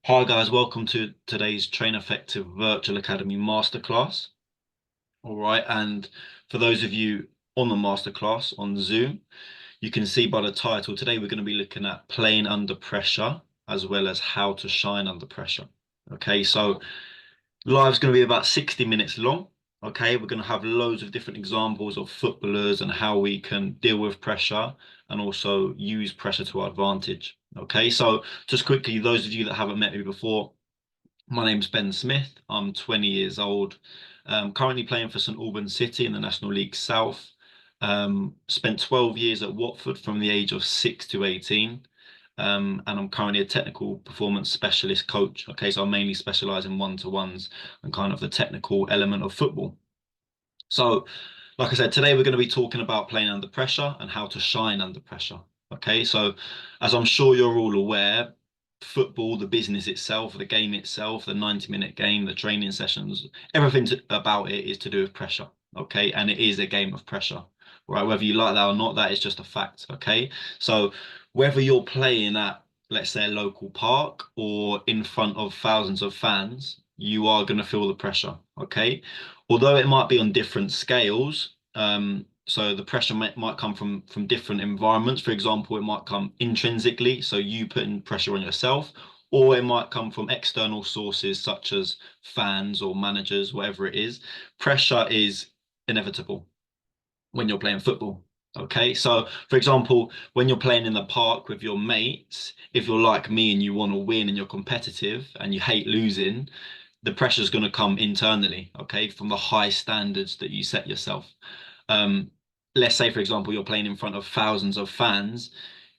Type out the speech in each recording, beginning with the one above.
Hi guys, welcome to today's Train Effective Virtual Academy Masterclass. All right, and for those of you on the masterclass on Zoom, you can see by the title, today we're going to be looking at playing under pressure as well as how to shine under pressure. Okay, so live's going to be about 60 minutes long. Okay, we're going to have loads of different examples of footballers and how we can deal with pressure and also use pressure to our advantage. Okay, so just quickly, those of you that haven't met me before, my name's Ben Smith. I'm 20 years old. Currently playing for St Albans City in the National League South. Spent 12 years at Watford from the age of 6 to 18. And I'm currently a technical performance specialist coach. Okay, so I mainly specialize in one-to-ones and kind of the technical element of football. So, like I said, today we're going to be talking about playing under pressure and how to shine under pressure. Okay, so as I'm sure you're all aware, football, the business itself, the game itself, the 90-minute game, the training sessions, everything about it is to do with pressure. Okay, and it is a game of pressure, right? Whether you like that or not, that is just a fact. Okay, so whether you're playing at, let's say, a local park or in front of thousands of fans, you are going to feel the pressure. Okay, although it might be on different scales. So the pressure might come from different environments. For example, it might come intrinsically, so you putting pressure on yourself, or it might come from external sources such as fans or managers, whatever it is. Pressure is inevitable when you're playing football. Okay, so for example, when you're playing in the park with your mates, if you're like me and you want to win and you're competitive and you hate losing, the pressure is going to come internally, okay, from the high standards that you set yourself. Um, let's say, for example, you're playing in front of thousands of fans,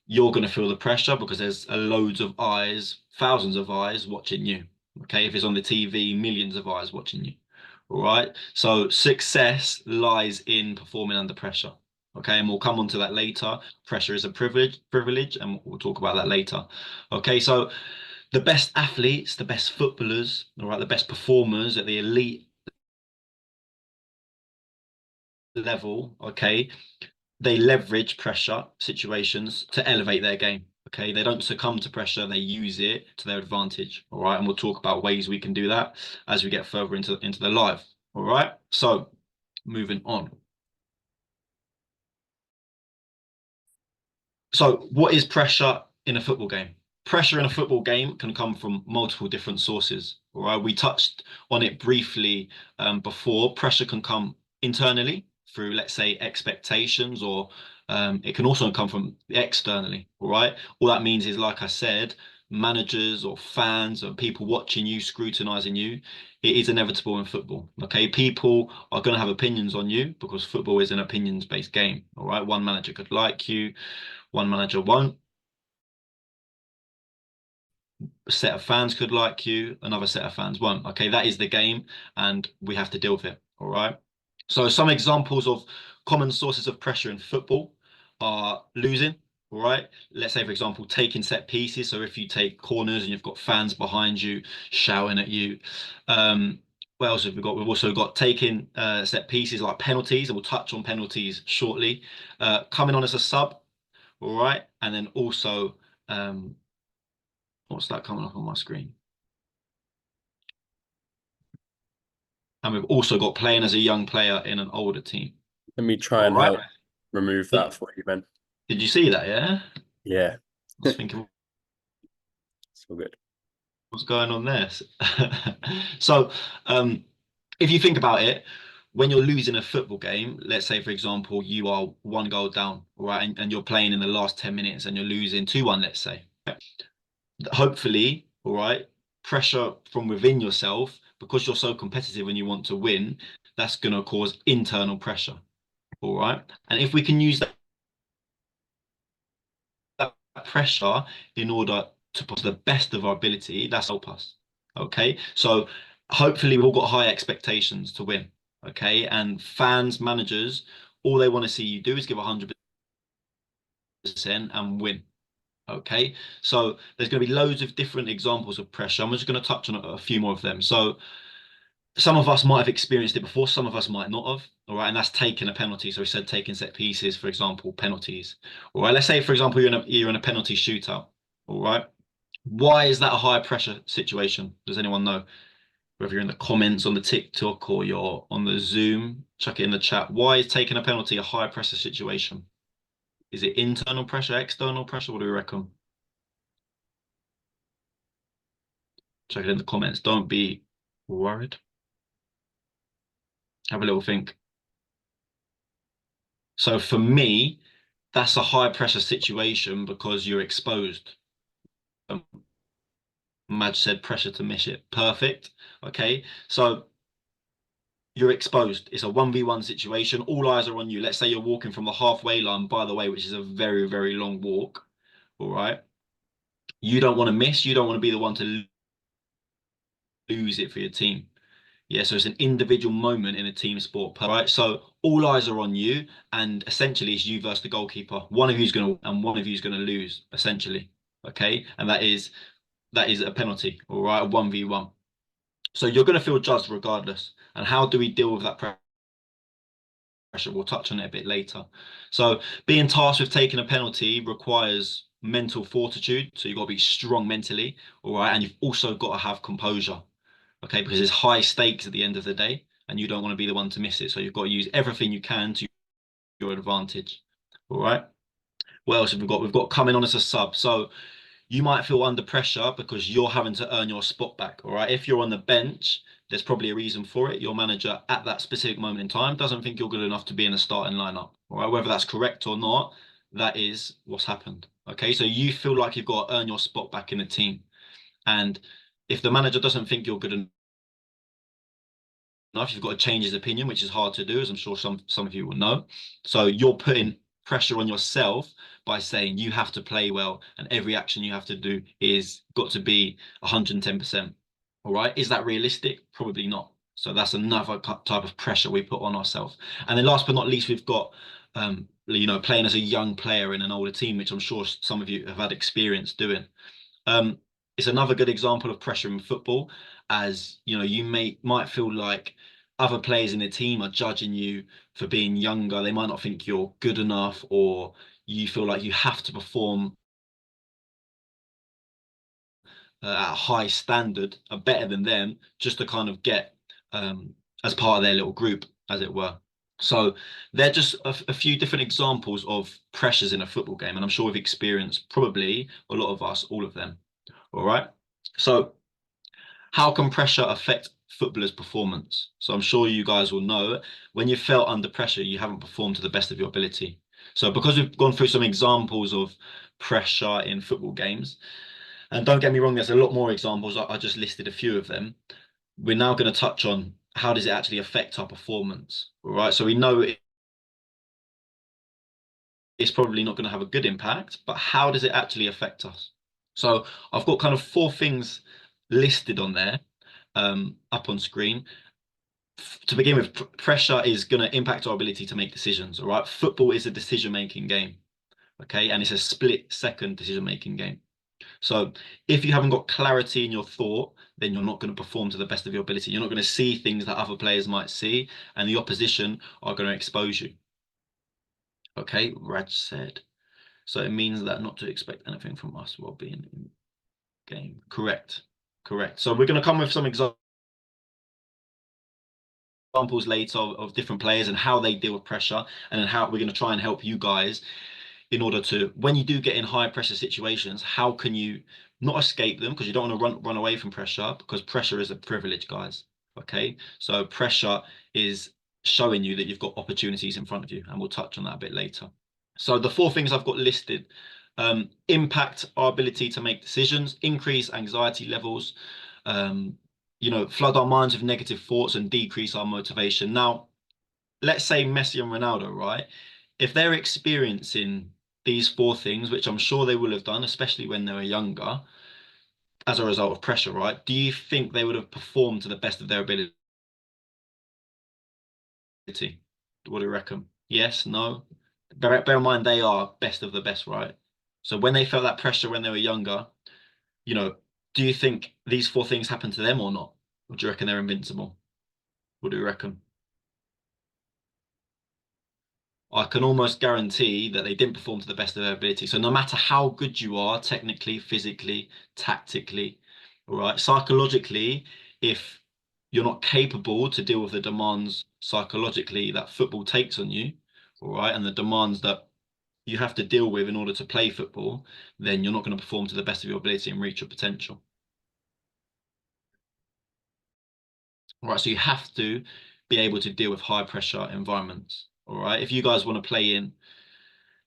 you're going to feel the pressure because there's loads of eyes, thousands of eyes watching you. Okay, if it's on the TV, millions of eyes watching you. All right. So success lies in performing under pressure. Okay, and we'll come on to that later. Pressure is a privilege, and we'll talk about that later. Okay, so the best athletes, the best footballers, all right, the best performers at the elite level, okay, they leverage pressure situations to elevate their game. Okay, they don't succumb to pressure, they use it to their advantage. All right, and we'll talk about ways we can do that as we get further into the live. All right, so moving on. So, what is pressure in a football game? Pressure in a football game can come from multiple different sources. All right, we touched on it briefly before. Pressure can come internally through, let's say, expectations, or it can also come from externally. All right, all that means is, like I said, managers or fans or people watching you, scrutinizing you. It is inevitable in football. Okay, people are going to have opinions on you because football is an opinions-based game. All right, one manager could like you, one manager won't. A set of fans could like you, another set of fans won't. Okay, that is the game, and we have to deal with it. All right. So some examples of common sources of pressure in football are losing. All right. Let's say, for example, taking set pieces. So if you take corners and you've got fans behind you shouting at you. What else have we got? We've also got taking set pieces like penalties, and we'll touch on penalties shortly. Coming on as a sub, all right, and then also what's that coming up on my screen? And we've also got playing as a young player in an older team. Let me try All and right. help remove Did, that for you, Ben. did you see that? Yeah. I Yeah, was thinking, it's all good. what's going on there? So, if you think about it, when you're losing a football game, let's say, for example, you are one goal down, all right, and you're playing in the last 10 minutes and you're losing 2-1, let's say. Hopefully, all right, pressure from within yourself, because you're so competitive and you want to win, that's going to cause internal pressure. All right. And if we can use that pressure in order to put the best of our ability, that's help us. Okay. So hopefully we've all got high expectations to win. Okay. And fans, managers, all they want to see you do is give 100% and win. Okay. So there's going to be loads of different examples of pressure. I'm just going to touch on a few more of them. So some of us might have experienced it before, some of us might not have. All right, and that's taking a penalty. So we said taking set pieces, for example, penalties. All right, let's say, for example, you're in a penalty shootout. All right, Why is that a high pressure situation? Does anyone know? Whether you're in the comments on the TikTok or you're on the Zoom, chuck it in the chat. Why is taking a penalty a high pressure situation? Is it internal pressure, external pressure? What do we reckon? Check it in the comments. Don't be worried. Have a little think. So for me, that's a high pressure situation because you're exposed. Madge said pressure to miss it. Perfect. Okay. So you're exposed. It's a 1v1 situation. All eyes are on you. Let's say you're walking from the halfway line, by the way, which is a very, very long walk. All right. You don't want to miss. You don't want to be the one to lose it for your team. Yeah, so it's an individual moment in a team sport, right? So all eyes are on you, and essentially it's you versus the goalkeeper. One of you's going to and one of you's going to lose, essentially. Okay, and that is a penalty, all right, a 1v1. So you're going to feel judged regardless. And how do we deal with that pressure? We'll touch on it a bit later. So being tasked with taking a penalty requires mental fortitude. So you've got to be strong mentally, all right, and you've also got to have composure. Okay, because it's high stakes at the end of the day, and you don't want to be the one to miss it. So you've got to use everything you can to your advantage. All right. What else have we got? We've got coming on as a sub. So you might feel under pressure because you're having to earn your spot back. All right. If you're on the bench, there's probably a reason for it. Your manager at that specific moment in time doesn't think you're good enough to be in a starting lineup. All right. Whether that's correct or not, that is what's happened. Okay. So you feel like you've got to earn your spot back in the team. And if the manager doesn't think you're good enough, you've got to change his opinion, which is hard to do, as I'm sure some of you will know. So you're putting pressure on yourself by saying you have to play well, and every action you have to do is got to be 110%. All right, is that realistic? Probably not. So that's another type of pressure we put on ourselves. And then last but not least, we've got playing as a young player in an older team, which I'm sure some of you have had experience doing. Um, it's another good example of pressure in football, as you know, you might feel like other players in the team are judging you for being younger. They might not think you're good enough, or you feel like you have to perform at a high standard, better than them, just to kind of get as part of their little group, as it were. So they're just a few different examples of pressures in a football game, and I'm sure we've experienced probably a lot of us, all of them. All right. So how can pressure affect footballers' performance? So I'm sure you guys will know when you felt under pressure, you haven't performed to the best of your ability. So because we've gone through some examples of pressure in football games, and don't get me wrong, there's a lot more examples. I just listed a few of them. We're now going to touch on how does it actually affect our performance. All right. So we know it's probably not going to have a good impact, but how does it actually affect us? So I've got kind of four things listed on there up on screen. To begin with, pressure is going to impact our ability to make decisions. All right. Football is a decision-making game. Okay. And it's a split-second decision-making game. So if you haven't got clarity in your thought, then you're not going to perform to the best of your ability. You're not going to see things that other players might see, and the opposition are going to expose you. Okay. Raj said. So it means that not to expect anything from us while being in game. Correct. Correct. So we're going to come with some examples later of different players and how they deal with pressure, and then how we're going to try and help you guys in order to, when you do get in high pressure situations, how can you not escape them, because you don't want to run away from pressure, because pressure is a privilege, guys. Okay. So pressure is showing you that you've got opportunities in front of you, and we'll touch on that a bit later. So the four things I've got listed impact our ability to make decisions, increase anxiety levels, flood our minds with negative thoughts, and decrease our motivation. Now, let's say Messi and Ronaldo, right? If they're experiencing these four things, which I'm sure they will have done, especially when they were younger, as a result of pressure, right? Do you think they would have performed to the best of their ability? What do you reckon? Yes, no? Bear in mind, they are best of the best, right? So when they felt that pressure when they were younger, you know, do you think these four things happened to them or not? Or do you reckon they're invincible? What do you reckon? I can almost guarantee that they didn't perform to the best of their ability. So no matter how good you are, technically, physically, tactically, all right, psychologically, if you're not capable to deal with the demands psychologically that football takes on you, all right, and the demands that you have to deal with in order to play football, then you're not going to perform to the best of your ability and reach your potential. All right, so you have to be able to deal with high pressure environments. All right, if you guys want to play in,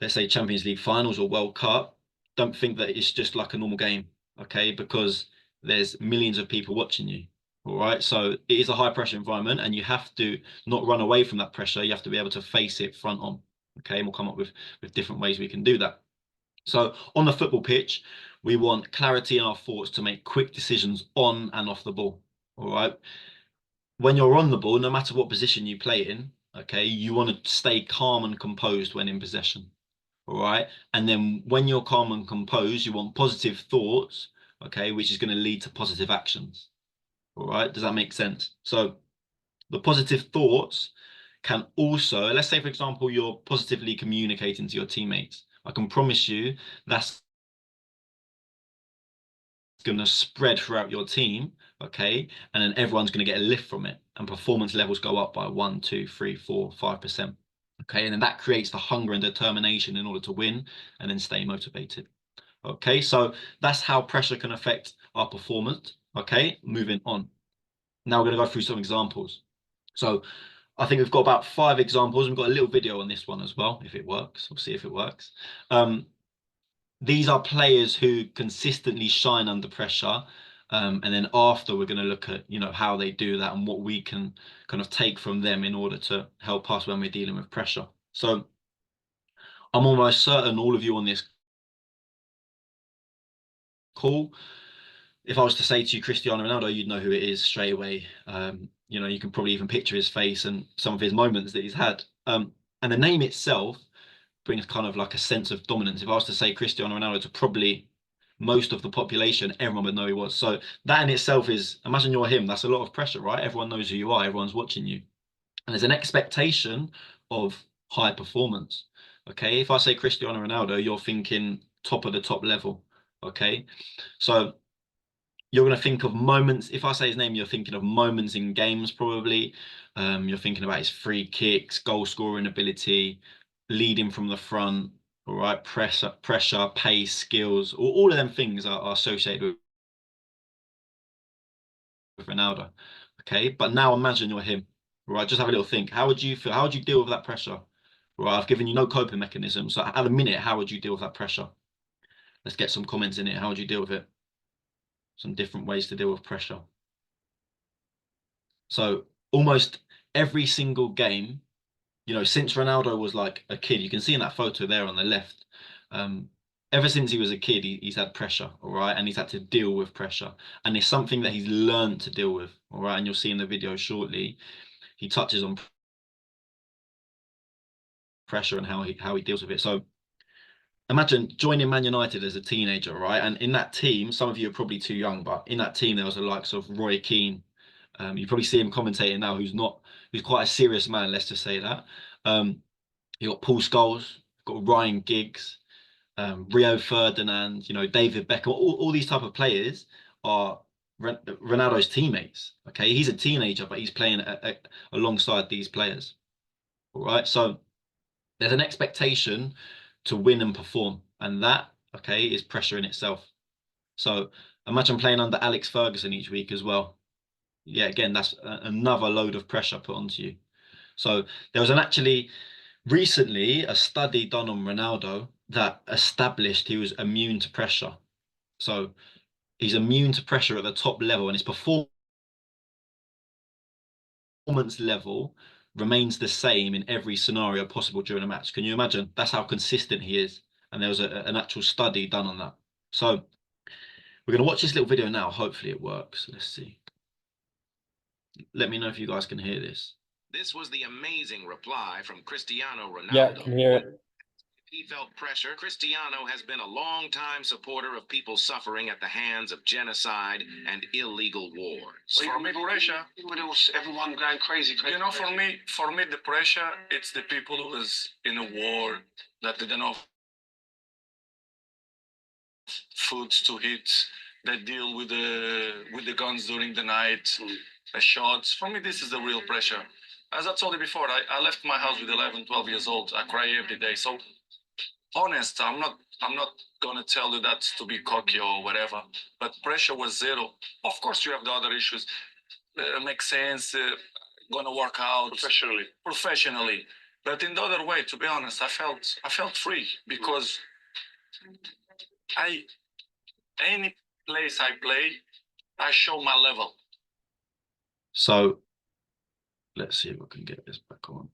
let's say, Champions League finals or World Cup, don't think that it's just like a normal game, okay? Because there's millions of people watching you. All right, so it is a high pressure environment, and you have to not run away from that pressure. You have to be able to face it front on. Okay, and we'll come up with different ways we can do that. So on the football pitch, we want clarity in our thoughts to make quick decisions on and off the ball. All right. When you're on the ball, no matter what position you play in, okay, you want to stay calm and composed when in possession. All right. And then when you're calm and composed, you want positive thoughts, okay, which is going to lead to positive actions. All right. Does that make sense? So the positive thoughts can also, let's say, for example, you're positively communicating to your teammates. I can promise you that's going to spread throughout your team, okay? And then everyone's going to get a lift from it, and performance levels go up by 1, 2, 3, 4, 5%. Okay, and then that creates the hunger and determination in order to win and then stay motivated. Okay, so that's how pressure can affect our performance. Okay, moving on. Now we're going to go through some examples. So I think we've got about 5 examples. We've got a little video on this one as well, if it works. We'll see if it works. These are players who consistently shine under pressure. And then after, we're going to look at, how they do that and what we can kind of take from them in order to help us when we're dealing with pressure. So I'm almost certain all of you on this call, if I was to say to you Cristiano Ronaldo, you'd know who it is straight away. You can probably even picture his face and some of his moments that he's had. And the name itself brings kind of like a sense of dominance. If I was to say Cristiano Ronaldo to probably most of the population, everyone would know who he was. So that in itself is, imagine you're him, that's a lot of pressure, right? Everyone knows who you are, everyone's watching you. And there's an expectation of high performance. Okay, if I say Cristiano Ronaldo, you're thinking top of the top level. Okay, so you're going to think of moments. If I say his name, you're thinking of moments in games, probably. You're thinking about his free kicks, goal scoring ability, leading from the front, all right, pressure, pace, skills, all of them things are associated with Ronaldo. Okay, but now imagine you're him, right? Just have a little think. How would you feel? How would you deal with that pressure? Right, I've given you no coping mechanism. So at a minute, how would you deal with that pressure? Let's get some comments in it. How would you deal with it? Some different ways to deal with pressure. So almost every single game, since Ronaldo was like a kid, you can see in that photo there on the left, ever since he was a kid, he's had pressure, all right, and he's had to deal with pressure, and it's something that he's learned to deal with, all right, and you'll see in the video shortly, he touches on pressure and how he deals with it. So imagine joining Man United as a teenager, right? And in that team, some of you are probably too young, but in that team there was the likes of Roy Keane. You probably see him commentating now, who's quite a serious man, let's just say that. You got Paul Scholes, got Ryan Giggs, Rio Ferdinand, David Beckham, all these type of players are Ronaldo's teammates. Okay, he's a teenager, but he's playing alongside these players. All right, so there's an expectation to win and perform, and that, okay, is pressure in itself. So imagine playing under Alex Ferguson each week as well. Yeah, again, that's another load of pressure put onto you. So there was actually recently a study done on Ronaldo that established he was immune to pressure. So he's immune to pressure at the top level, and his performance level remains the same in every scenario possible during a match. Can you imagine? That's how consistent he is. And there was an actual study done on that. So we're going to watch this little video now. Hopefully it works. Let's see. Let me know if you guys can hear this. This was the amazing reply from Cristiano Ronaldo. Yeah, can hear it. He felt pressure. Cristiano has been a long-time supporter of people suffering at the hands of genocide and illegal wars. For me, pressure. Everyone going crazy. You know, for me, the pressure, it's the people who is in a war that they don't know foods to eat. They deal with the guns during the night, the shots. For me, this is the real pressure. As I told you before, I left my house with 11, 12 years old. I cry every day. So honest, I'm not gonna tell you that to be cocky or whatever. But pressure was zero. Of course, you have the other issues. Makes sense. Gonna work out professionally. But in the other way, to be honest, I felt free because I any place I play, I show my level. So let's see if we can get this back on.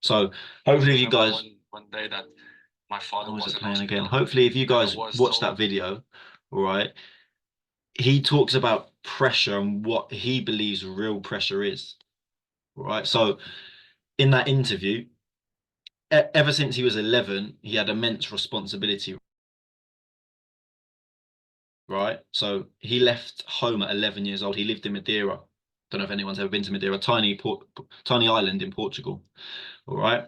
So hopefully, if you guys one day that my father was was playing again. Hopefully, if you guys watch that video, all right, he talks about pressure and what he believes real pressure is. All right. So in that interview, ever since he was 11, he had immense responsibility. Right. So he left home at 11 years old. He lived in Madeira. Don't know if anyone's ever been to Madeira, tiny island in Portugal. All right.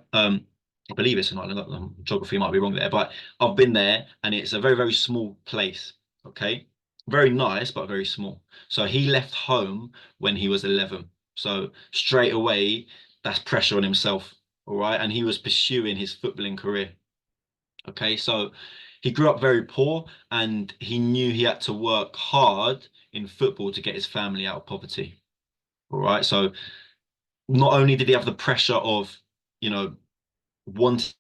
I believe it's an island. Geography might be wrong there, but I've been there and it's a very, very small place. Okay. Very nice, but very small. So he left home when he was 11. So straight away, that's pressure on himself. All right. And he was pursuing his footballing career. Okay. So he grew up very poor and he knew he had to work hard in football to get his family out of poverty. All right. So not only did he have the pressure of, wanting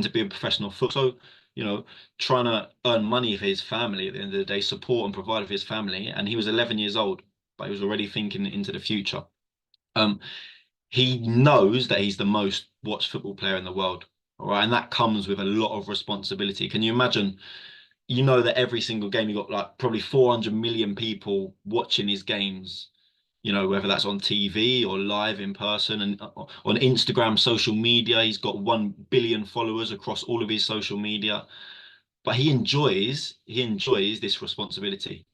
to be a professional footballer, so, trying to earn money for his family at the end of the day, support and provide for his family. And he was 11 years old, but he was already thinking into the future. He knows that he's the most watched football player in the world. All right. And that comes with a lot of responsibility. Can you imagine? You know that every single game you got like probably 400 million people watching his games, whether that's on TV or live in person and on Instagram, social media. He's got 1 billion followers across all of his social media, but he enjoys this responsibility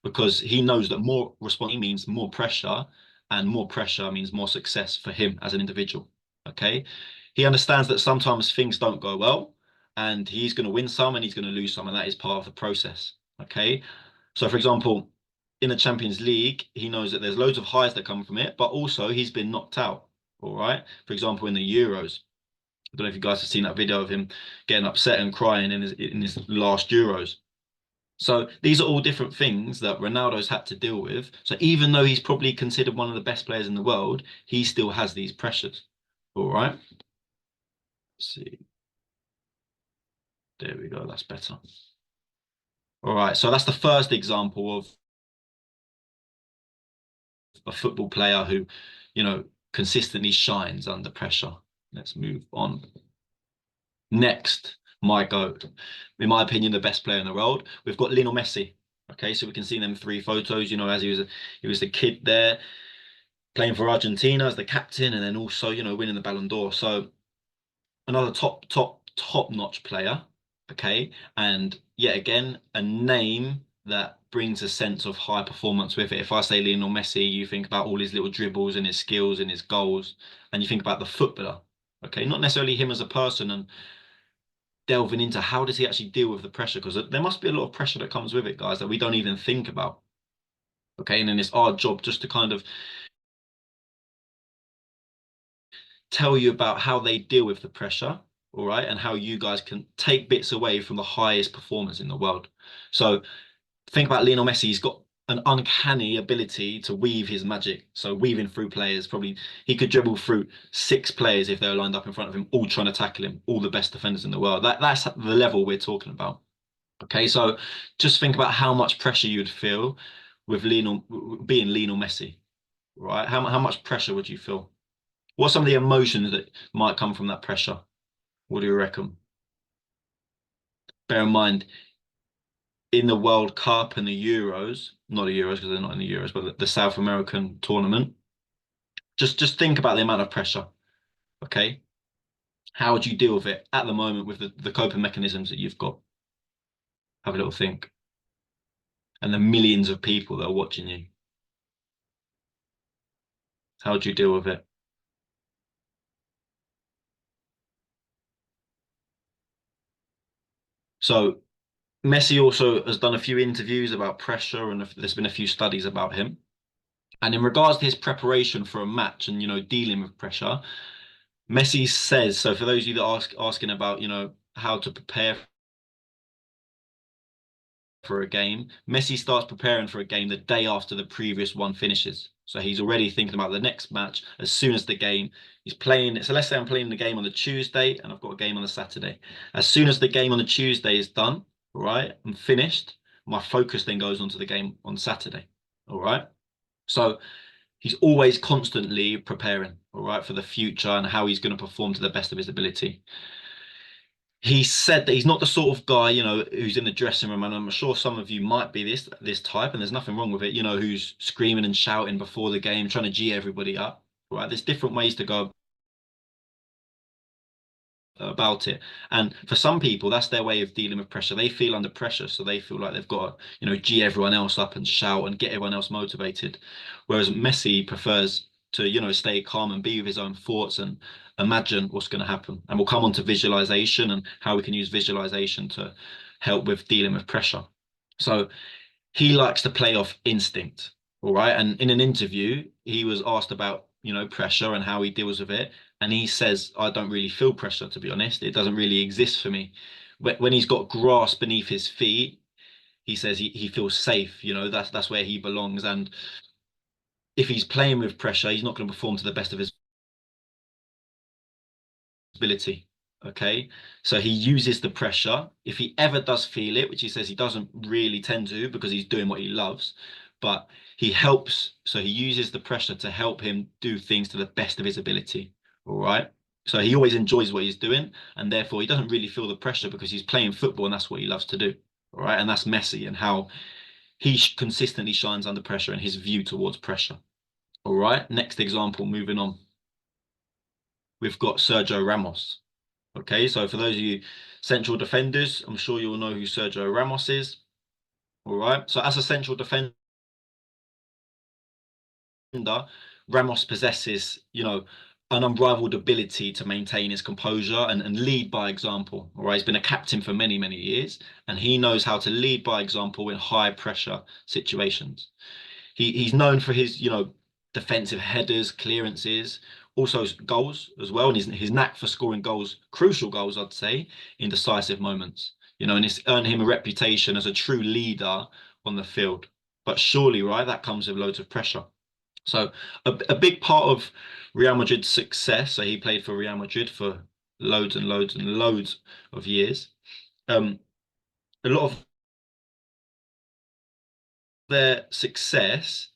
because he knows that more responsibility means more pressure, and more pressure means more success for him as an individual. Okay. He understands that sometimes things don't go well and he's going to win some and he's going to lose some, and that is part of the process. Okay. So, for example, in the Champions League, he knows that there's loads of highs that come from it, but also he's been knocked out. All right. For example, in the Euros, I don't know if you guys have seen that video of him getting upset and crying in his last Euros. So these are all different things that Ronaldo's had to deal with. So even though he's probably considered one of the best players in the world, he still has these pressures. All right. Let's see. There we go. That's better. All right. So that's the first example of a football player who, consistently shines under pressure. Let's move on. Next, my GOAT. In my opinion, the best player in the world. We've got Lionel Messi. Okay, so we can see them 3 photos, as he was a kid there, playing for Argentina as the captain, and then also, winning the Ballon d'Or. So another top-notch player. Okay, and yet again, a name that brings a sense of high performance with it. If I say Lionel Messi, you think about all his little dribbles and his skills and his goals, and you think about the footballer. Okay, not necessarily him as a person, and delving into how does he actually deal with the pressure, because there must be a lot of pressure that comes with it, guys, that we don't even think about. Okay, and then it's our job just to kind of tell you about how they deal with the pressure, all right, and how you guys can take bits away from the highest performers in the world. So think about Lionel Messi. He's got an uncanny ability to weave his magic. So weaving through players, probably he could dribble through 6 players if they're lined up in front of him, all trying to tackle him, all the best defenders in the world. That's the level we're talking about. Okay, so just think about how much pressure you'd feel with being Lionel Messi, right? How much pressure would you feel? What are some of the emotions that might come from that pressure? What do you reckon? Bear in mind, in the World Cup and the Euros, not the Euros because they're not in the Euros, but the South American tournament, Just think about the amount of pressure. Okay. How would you deal with it at the moment with the coping mechanisms that you've got? Have a little think. And the millions of people that are watching you. How would you deal with it? So Messi also has done a few interviews about pressure, and there's been a few studies about him. And in regards to his preparation for a match and, dealing with pressure, Messi says, so for those of you that are asking about, how to prepare for a game, Messi starts preparing for a game the day after the previous one finishes. So he's already thinking about the next match as soon as the game he's playing. So let's say I'm playing the game on the Tuesday and I've got a game on the Saturday. As soon as the game on the Tuesday is done, all right, I'm finished, my focus then goes on to the game on Saturday. All right. So he's always constantly preparing, all right, for the future and how he's going to perform to the best of his ability. He said that he's not the sort of guy, who's in the dressing room, and I'm sure some of you might be this type, and there's nothing wrong with it, who's screaming and shouting before the game, trying to G everybody up, right? There's different ways to go about it. And for some people, that's their way of dealing with pressure. They feel under pressure, so they feel like they've got to, G everyone else up and shout and get everyone else motivated. Whereas Messi prefers to, stay calm and be with his own thoughts and imagine what's going to happen. And we'll come on to visualization and how we can use visualization to help with dealing with pressure. So he likes to play off instinct. All right. And in an interview, he was asked about, pressure and how he deals with it. And he says, I don't really feel pressure, to be honest. It doesn't really exist for me. When he's got grass beneath his feet, he says he feels safe. That's where he belongs. And if he's playing with pressure, he's not going to perform to the best of his ability. Okay. So he uses the pressure. If he ever does feel it, which he says he doesn't really tend to because he's doing what he loves, but he helps. So he uses the pressure to help him do things to the best of his ability. All right. So he always enjoys what he's doing, and therefore he doesn't really feel the pressure because he's playing football and that's what he loves to do. All right. And that's Messi and how he consistently shines under pressure and his view towards pressure. All right. Next example, moving on. We've got Sergio Ramos. Okay, so for those of you central defenders, I'm sure you'll know who Sergio Ramos is. All right, so as a central defender, Ramos possesses, an unrivaled ability to maintain his composure and lead by example. All right, he's been a captain for many, many years, and he knows how to lead by example in high pressure situations. He's known for his, defensive headers, clearances, also goals as well, and his knack for scoring goals, crucial goals, I'd say, in decisive moments. And it's earned him a reputation as a true leader on the field. But surely, right, that comes with loads of pressure. So a big part of Real Madrid's success, so he played for Real Madrid for loads and loads and loads of years. A lot of their success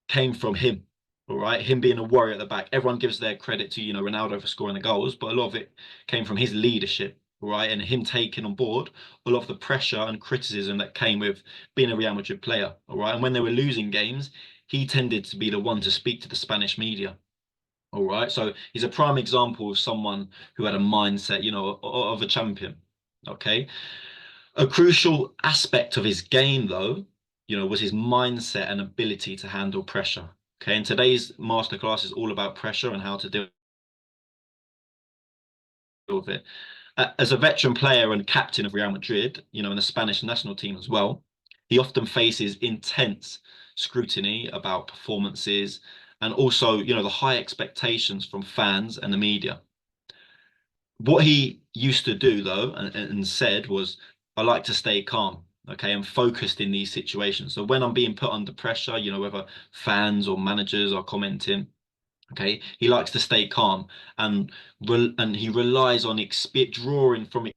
came from him. All right, him being a warrior at the back. Everyone gives their credit to, Ronaldo for scoring the goals, but a lot of it came from his leadership, all right, and him taking on board a lot of the pressure and criticism that came with being a Real Madrid player, all right. And when they were losing games, he tended to be the one to speak to the Spanish media, all right. So he's a prime example of someone who had a mindset, of a champion, okay. A crucial aspect of his game, though, was his mindset and ability to handle pressure. Okay, and today's masterclass is all about pressure and how to deal with it. As a veteran player and captain of Real Madrid, in the Spanish national team as well, he often faces intense scrutiny about performances and also, the high expectations from fans and the media. What he used to do, though, and said was, I like to stay calm, okay, and focused in these situations. So when I'm being put under pressure, whether fans or managers are commenting, okay, he likes to stay calm and he relies on drawing from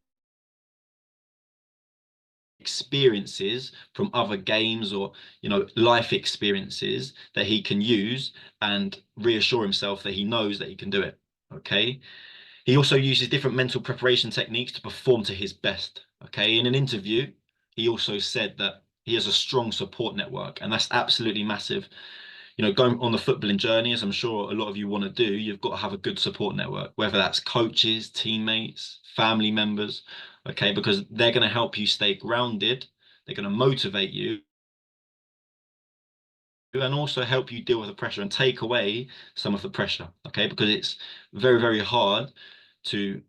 experiences from other games or life experiences that he can use and reassure himself that he knows that he can do it. Okay. He also uses different mental preparation techniques to perform to his best. Okay. In an interview, he also said that he has a strong support network, and that's absolutely massive. you know, going on the footballing journey, as I'm sure a lot of you want to do, you've got to have a good support network, whether that's coaches, teammates, family members, okay, because they're going to help you stay grounded. They're going to motivate you and also help you deal with the pressure and take away some of the pressure, okay, because it's very, very hard to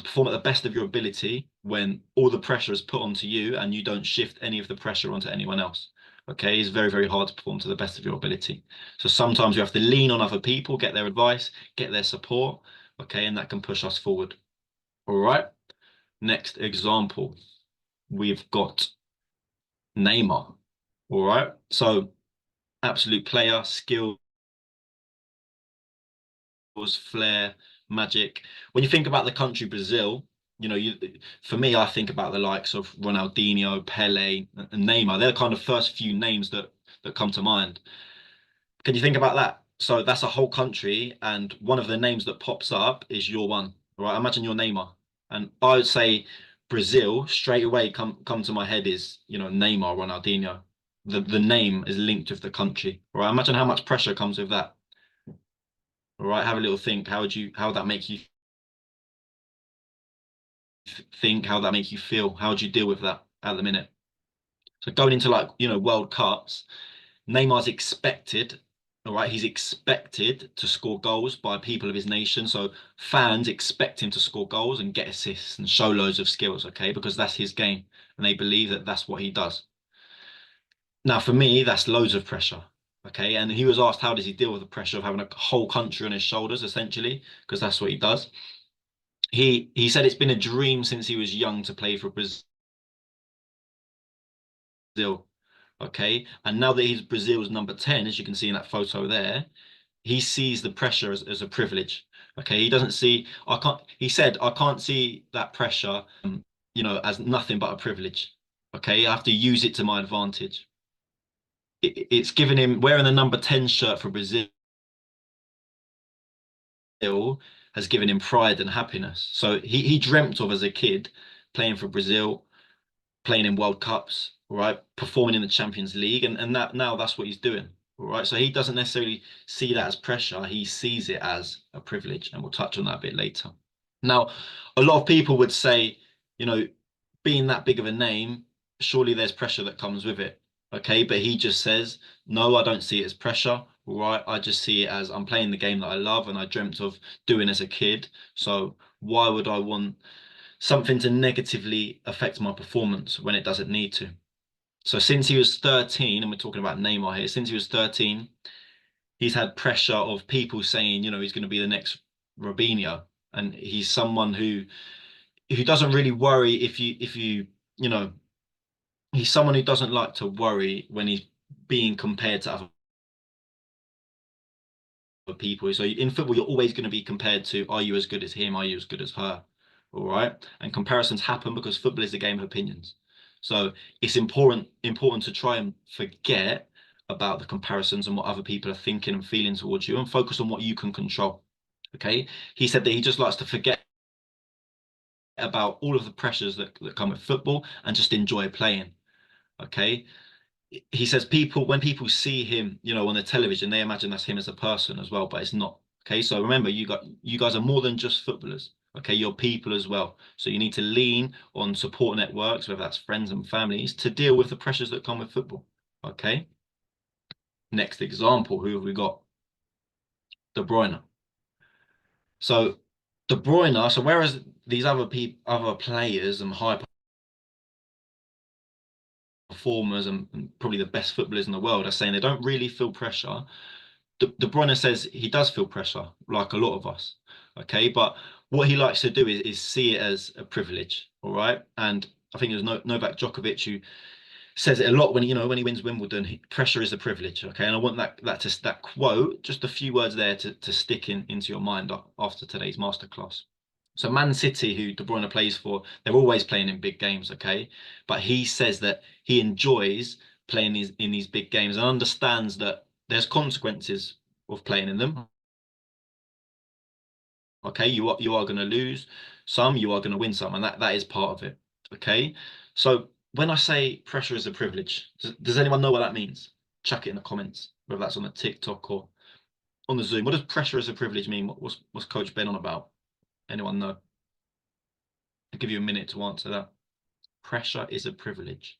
perform at the best of your ability when all the pressure is put onto you and you don't shift any of the pressure onto anyone else. Okay, it's very, very hard to perform to the best of your ability. So sometimes you have to lean on other people, get their advice, get their support, okay, and that can push us forward. All right, next example, we've got Neymar. All right, so absolute player, skills, flair, magic. When you think about the country Brazil, you know, for me, I think about the likes of Ronaldinho, Pele, and Neymar. They're the kind of first few names that come to mind. Can you think about that? So that's a whole country, and one of the names that pops up is your one, right? Imagine you're Neymar, and I would say Brazil straight away come to my head is, you know, Neymar, Ronaldinho. The name is linked with the country, right? Imagine how much pressure comes with that. All right, have a little think. How would that make you think? How would that make you feel? How would you deal with that at the minute? So going into, like, you know, World Cups, Neymar's expected, all right, he's expected to score goals by people of his nation. So fans expect him to score goals and get assists and show loads of skills, okay, because that's his game and they believe that that's what he does. Now, for me, that's loads of pressure. Okay, and he was asked how does he deal with the pressure of having a whole country on his shoulders, essentially, because that's what he does. He said it's been a dream since he was young to play for Brazil. Okay, and now that he's Brazil's number 10, as you can see in that photo there, he sees the pressure as a privilege. Okay, he doesn't see, he said, I can't see that pressure, you know, as nothing but a privilege. Okay, I have to use it to my advantage. It's given him, wearing the number 10 shirt for Brazil has given him pride and happiness. So he dreamt of, as a kid, playing for Brazil, playing in World Cups, right, performing in the Champions League, and that now that's what he's doing. All right, so he doesn't necessarily see that as pressure, he sees it as a privilege, and we'll touch on that a bit later. Now, a lot of people would say, you know, being that big of a name, surely there's pressure that comes with it. Okay, but he just says, no, I don't see it as pressure. All right, I just see it as I'm playing the game that I love and I dreamt of doing as a kid. So why would I want something to negatively affect my performance when it doesn't need to? So since he was 13, and we're talking about Neymar here, since he was 13, he's had pressure of people saying, you know, he's going to be the next Robinho, and he's someone who doesn't really worry if you you know, he's someone who doesn't like to worry when he's being compared to other people. So in football, you're always going to be compared to, are you as good as him? Are you as good as her? All right. And comparisons happen because football is a game of opinions. So it's important to try and forget about the comparisons and what other people are thinking and feeling towards you and focus on what you can control. Okay. He said that he just likes to forget about all of the pressures that come with football and just enjoy playing. Okay. He says when people see him, you know, on the television, they imagine that's him as a person as well, but it's not. Okay, so remember, you guys are more than just footballers. Okay, you're people as well. So you need to lean on support networks, whether that's friends and families, to deal with the pressures that come with football. Okay. Next example, who have we got? De Bruyne. So De Bruyne. So whereas these other players and high performers and probably the best footballers in the world are saying they don't really feel pressure, De Bruyne says he does feel pressure, like a lot of us. Okay, but what he likes to do is see it as a privilege. All right, and I think it was Novak Djokovic who says it a lot when when he wins Wimbledon. Pressure is a privilege. Okay, and I want that quote, just a few words there to stick into your mind after today's masterclass. So Man City, who De Bruyne plays for, they're always playing in big games, okay? But he says that he enjoys playing in these big games and understands that there's consequences of playing in them. Okay, you are going to lose some, you are going to win some, and that is part of it. Okay, so when I say pressure is a privilege, does anyone know what that means? Chuck it in the comments. whether that's on the TikTok or on the Zoom. What does pressure as a privilege mean? What's Coach Ben on about? Anyone know? I'll give you a minute to answer that. Pressure is a privilege.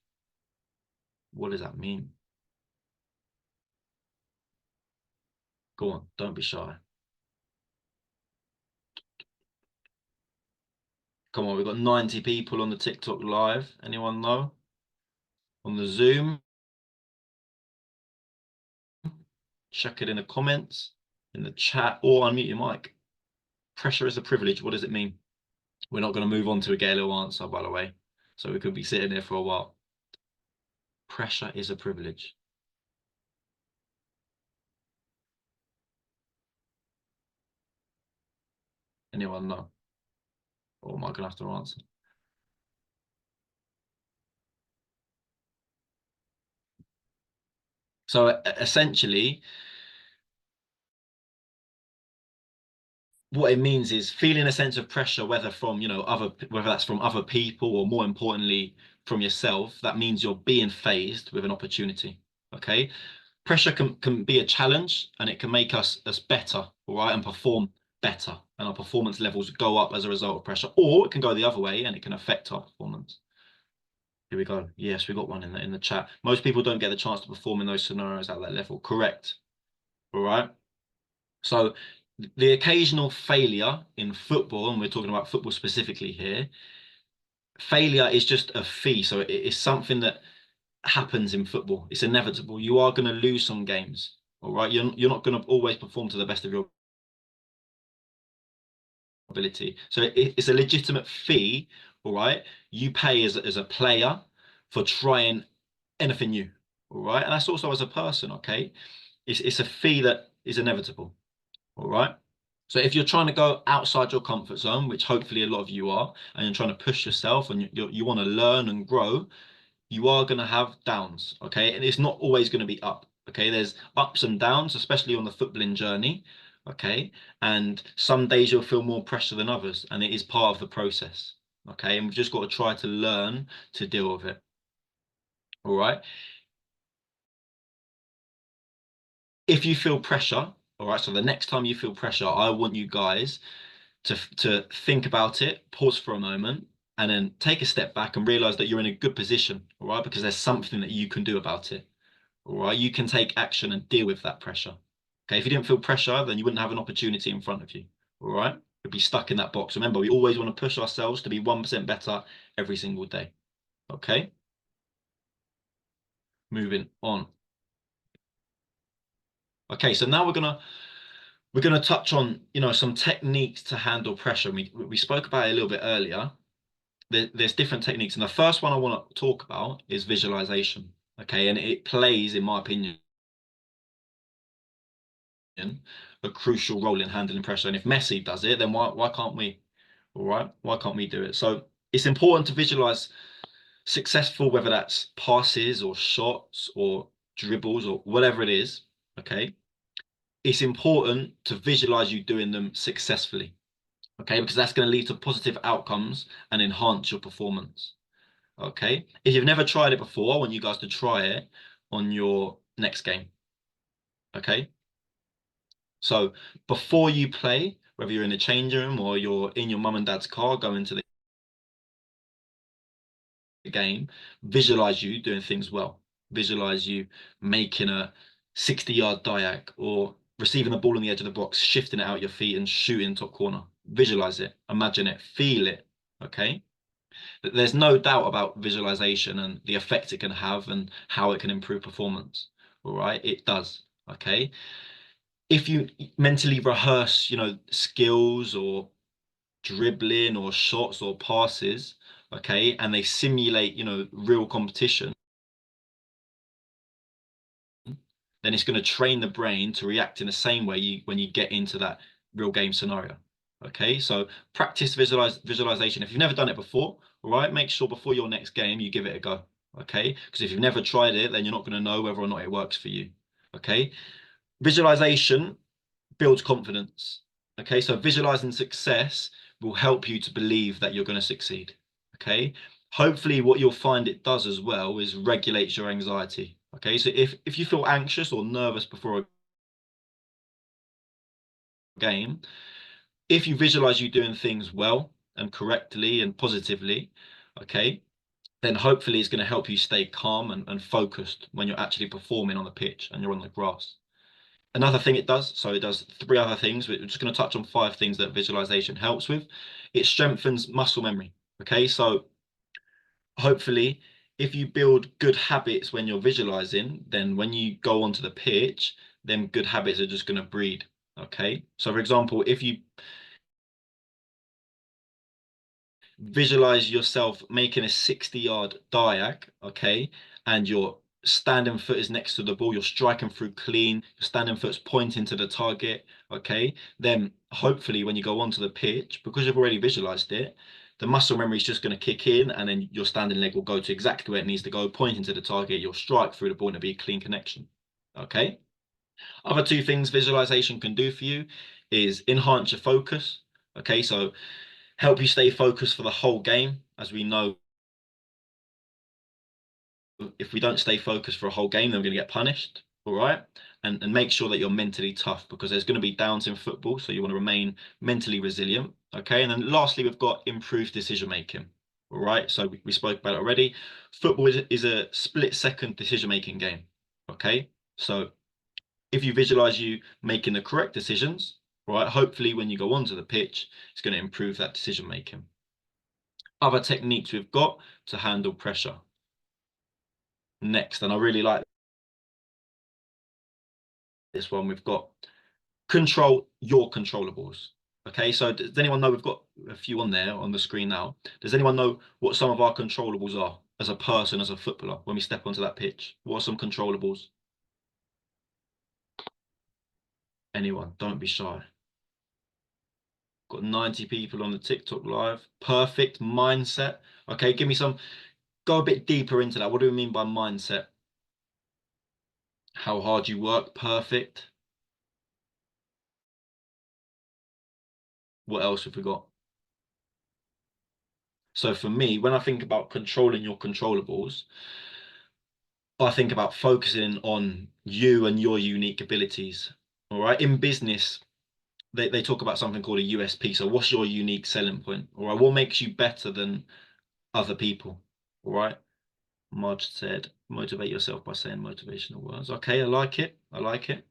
What does that mean? Go on, don't be shy. Come on, we've got 90 people on the TikTok live. Anyone know? On the Zoom? Check it in the comments, in the chat, or unmute your mic. Pressure is a privilege. What does it mean? We're not going to move on to get a little answer, by the way. So we could be sitting here for a while. Pressure is a privilege. Anyone know? Or am I going to have to answer? So essentially, what it means is feeling a sense of pressure, whether from, whether that's from other people or more importantly from yourself. That means you're being faced with an opportunity. Okay, pressure can be a challenge, and it can make us better, all right, and perform better, and our performance levels go up as a result of pressure. Or it can go the other way, and it can affect our performance. Here we go. Yes, we got one in the chat. Most people don't get the chance to perform in those scenarios at that level. Correct. All right. So the occasional failure in football, and we're talking about football specifically here, failure is just a fee. So it is something that happens in football. It's inevitable. You are going to lose some games. All right. You're not going to always perform to the best of your ability. So it's a legitimate fee. All right. You pay as a player for trying anything new. All right. And that's also as a person. Okay. It's a fee that is inevitable. All right. So if you're trying to go outside your comfort zone, which hopefully a lot of you are, and you're trying to push yourself and you want to learn and grow, you are going to have downs, okay? And it's not always going to be up, okay? There's ups and downs, especially on the footballing journey, okay? And some days you'll feel more pressure than others, and it is part of the process, okay? And we've just got to try to learn to deal with it, all right? If you feel pressure, all right, so the next time you feel pressure, I want you guys to think about it, pause for a moment, and then take a step back and realize that you're in a good position, all right? Because there's something that you can do about it, all right? You can take action and deal with that pressure, okay? If you didn't feel pressure, then you wouldn't have an opportunity in front of you, all right? You'd be stuck in that box. Remember, we always want to push ourselves to be 1% better every single day, okay? Moving on. Okay, so now we're gonna touch on, some techniques to handle pressure. We spoke about it a little bit earlier. There's different techniques, and the first one I want to talk about is visualization. Okay, and it plays, in my opinion, a crucial role in handling pressure. And if Messi does it, then why can't we? All right, why can't we do it? So it's important to visualize successful, whether that's passes or shots or dribbles or whatever it is. Okay, it's important to visualize you doing them successfully. Okay, because that's going to lead to positive outcomes and enhance your performance. Okay, if you've never tried it before, I want you guys to try it on your next game. Okay, so before you play, whether you're in the changing room or you're in your mum and dad's car going to the game, visualize you doing things well. Visualize you making a 60-yard diag or receiving the ball on the edge of the box, shifting it out your feet and shooting top corner. Visualize it, imagine it, feel it. Okay, there's no doubt about visualization and the effect it can have and how it can improve performance. All right, it does. Okay, if you mentally rehearse, skills or dribbling or shots or passes, okay, and they simulate, real competition, then it's going to train the brain to react in the same way when you get into that real game scenario. Okay, so practice visualization. If you've never done it before, all right, make sure before your next game you give it a go. Okay, because if you've never tried it, then you're not going to know whether or not it works for you. Okay, visualization builds confidence. Okay, so visualizing success will help you to believe that you're going to succeed. Okay, hopefully what you'll find it does as well is regulates your anxiety. Okay, so if you feel anxious or nervous before a game, if you visualize you doing things well and correctly and positively, okay, then hopefully it's going to help you stay calm and focused when you're actually performing on the pitch and you're on the grass. Another thing it does, so it does 3 other things. We're just going to touch on 5 things that visualization helps with. It strengthens muscle memory. Okay, so hopefully if you build good habits when you're visualizing, then when you go onto the pitch, then good habits are just going to breed. Okay, so for example, if you visualize yourself making a 60-yard diag, okay, and your standing foot is next to the ball, you're striking through clean, your standing foot's pointing to the target, okay, then hopefully when you go onto the pitch, because you've already visualized it, the muscle memory is just going to kick in, and then your standing leg will go to exactly where it needs to go, pointing to the target. You'll strike through the ball and it'll be a clean connection. Okay. Other 2 things visualization can do for you is enhance your focus. Okay, so help you stay focused for the whole game. As we know, if we don't stay focused for a whole game, then we're going to get punished. All right. And make sure that you're mentally tough, because there's going to be downs in football. So you want to remain mentally resilient. Okay. And then lastly, we've got improved decision making. All right. So we spoke about it already. Football is a split-second decision-making game. Okay. So if you visualize you making the correct decisions, right, hopefully when you go onto the pitch, it's going to improve that decision making. Other techniques we've got to handle pressure. Next, and I really like this one, we've got control your controllables. Okay, so does anyone know, we've got a few on there on the screen now. Does anyone know what some of our controllables are as a person, as a footballer, when we step onto that pitch? What are some controllables? Anyone? Don't be shy. Got 90 people on the TikTok live. Perfect. Mindset. Okay, give me some, go a bit deeper into that. What do we mean by mindset? How hard you work. Perfect. What else have we got? So for me, when I think about controlling your controllables, I think about focusing on you and your unique abilities. All right. In business, they talk about something called a USP. So what's your unique selling point? All right. What makes you better than other people? All right. Marge said, motivate yourself by saying motivational words. Okay, I like it. I like it.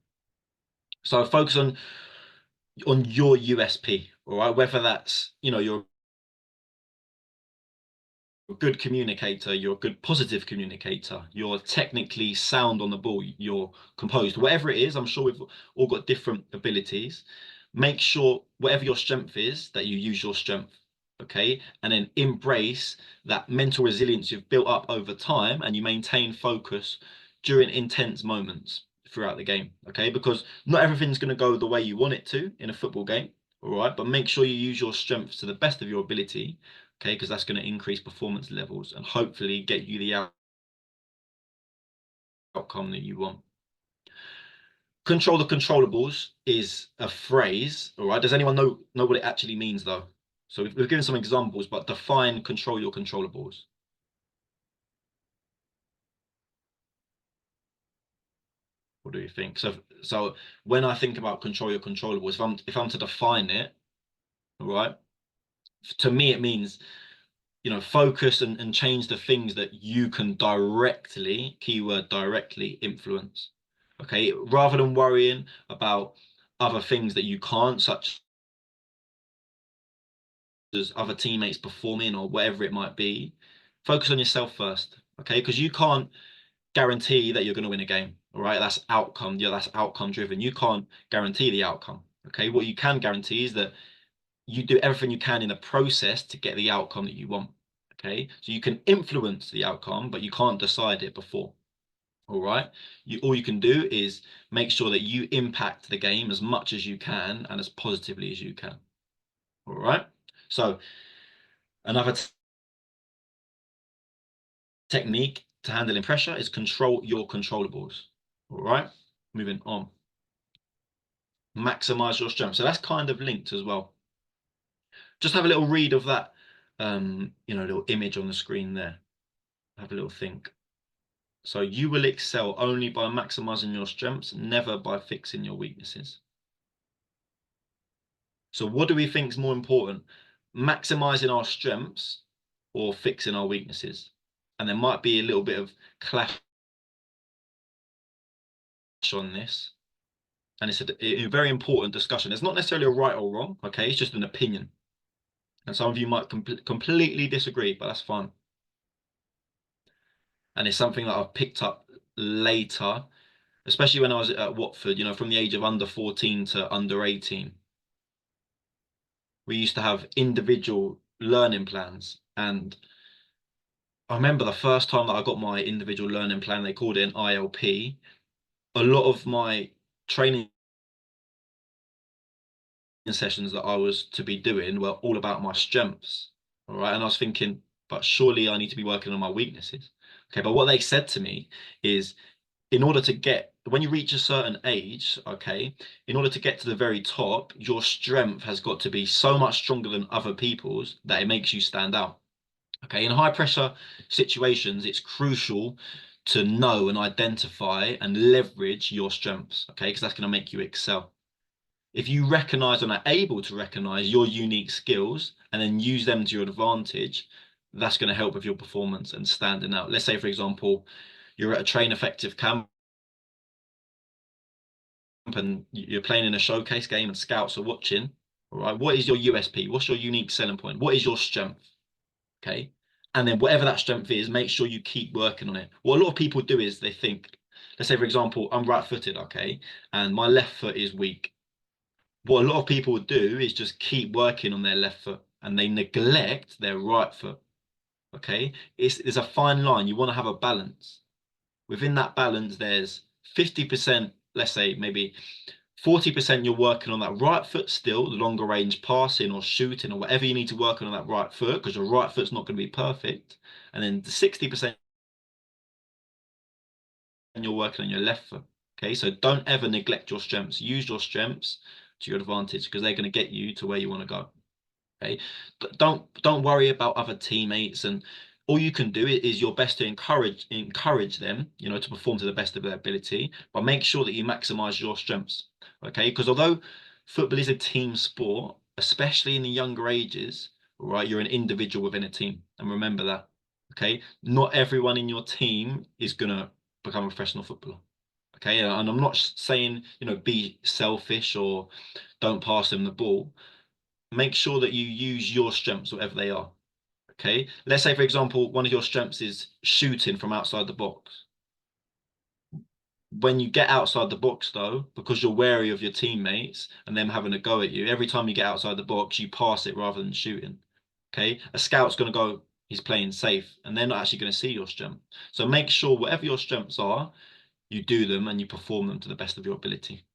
So focus on your USP. All right. Whether that's, you're a good communicator, you're a good positive communicator, you're technically sound on the ball, you're composed, whatever it is. I'm sure we've all got different abilities. Make sure whatever your strength is, that you use your strength. Okay, and then embrace that mental resilience you've built up over time, and you maintain focus during intense moments throughout the game. Okay, because not everything's going to go the way you want it to in a football game. All right, but make sure you use your strengths to the best of your ability. Okay, because that's going to increase performance levels and hopefully get you the outcome that you want. Control the controllables is a phrase. All right, does anyone know what it actually means though? So we've given some examples, but define control your controllables. What do you think? So when I think about control your controllables, if I'm to define it, all right, to me it means, focus and change the things that you can directly, keyword directly, influence. Okay, rather than worrying about other things that you can't, such as other teammates performing or whatever it might be, focus on yourself first. Okay, because you can't guarantee that you're going to win a game. All right, that's outcome. Yeah, that's outcome driven. You can't guarantee the outcome. Okay, what you can guarantee is that you do everything you can in the process to get the outcome that you want. Okay, so you can influence the outcome, but you can't decide it before. All right, all you can do is make sure that you impact the game as much as you can and as positively as you can. All right, so another technique to handling pressure is control your controllables. All right, moving on. Maximize your strength. So that's kind of linked as well. Just have a little read of that, little image on the screen there. Have a little think. So you will excel only by maximizing your strengths, never by fixing your weaknesses. So what do we think is more important? Maximizing our strengths or fixing our weaknesses? And there might be a little bit of clash on this. And it's a very important discussion. It's not necessarily a right or wrong, okay? It's just an opinion. And some of you might completely disagree, but that's fine. And it's something that I've picked up later, especially when I was at Watford, you know, from the age of under 14 to under 18. We used to have individual learning plans. And I remember the first time that I got my individual learning plan, they called it an ILP. A lot of my training sessions that I was to be doing were all about my strengths. All right. And I was thinking, but surely I need to be working on my weaknesses. Okay. But what they said to me is, in order to get, when you reach a certain age, okay, in order to get to the very top, your strength has got to be so much stronger than other people's that it makes you stand out. Okay. In high pressure situations, it's crucial to know and identify and leverage your strengths. Okay. Because that's going to make you excel. If you recognize and are able to recognize your unique skills and then use them to your advantage, that's going to help with your performance and standing out. Let's say, for example, you're at a train effective camp and you're playing in a showcase game and scouts are watching. All right, what is your USP? What's your unique selling point? What is your strength? Okay. And then whatever that strength is, make sure you keep working on it. What a lot of people do is they think, let's say, for example, I'm right-footed, okay, and my left foot is weak. What a lot of people do is just keep working on their left foot and they neglect their right foot. Okay, there's a fine line. You want to have a balance. Within that balance, there's 50%, let's say maybe 40% you're working on that right foot still, the longer range passing or shooting or whatever you need to work on that right foot, because your right foot's not going to be perfect. And then the 60% you're working on your left foot. Okay, so don't ever neglect your strengths. Use your strengths to your advantage because they're going to get you to where you want to go. Okay, don't worry about other teammates, and all you can do is your best to encourage them, you know, to perform to the best of their ability, but make sure that you maximize your strengths. Okay, because although football is a team sport, especially in the younger ages, right, you're an individual within a team, and remember that. Okay, not everyone in your team is gonna become a professional footballer. Okay, and I'm not saying, you know, be selfish or don't pass them the ball. Make sure that you use your strengths, whatever they are. Okay, let's say, for example, one of your strengths is shooting from outside the box. When you get outside the box, though, because you're wary of your teammates and them having a go at you, every time you get outside the box, you pass it rather than shooting. Okay, a scout's going to go, he's playing safe, and they're not actually going to see your strength. So make sure whatever your strengths are, you do them and you perform them to the best of your ability.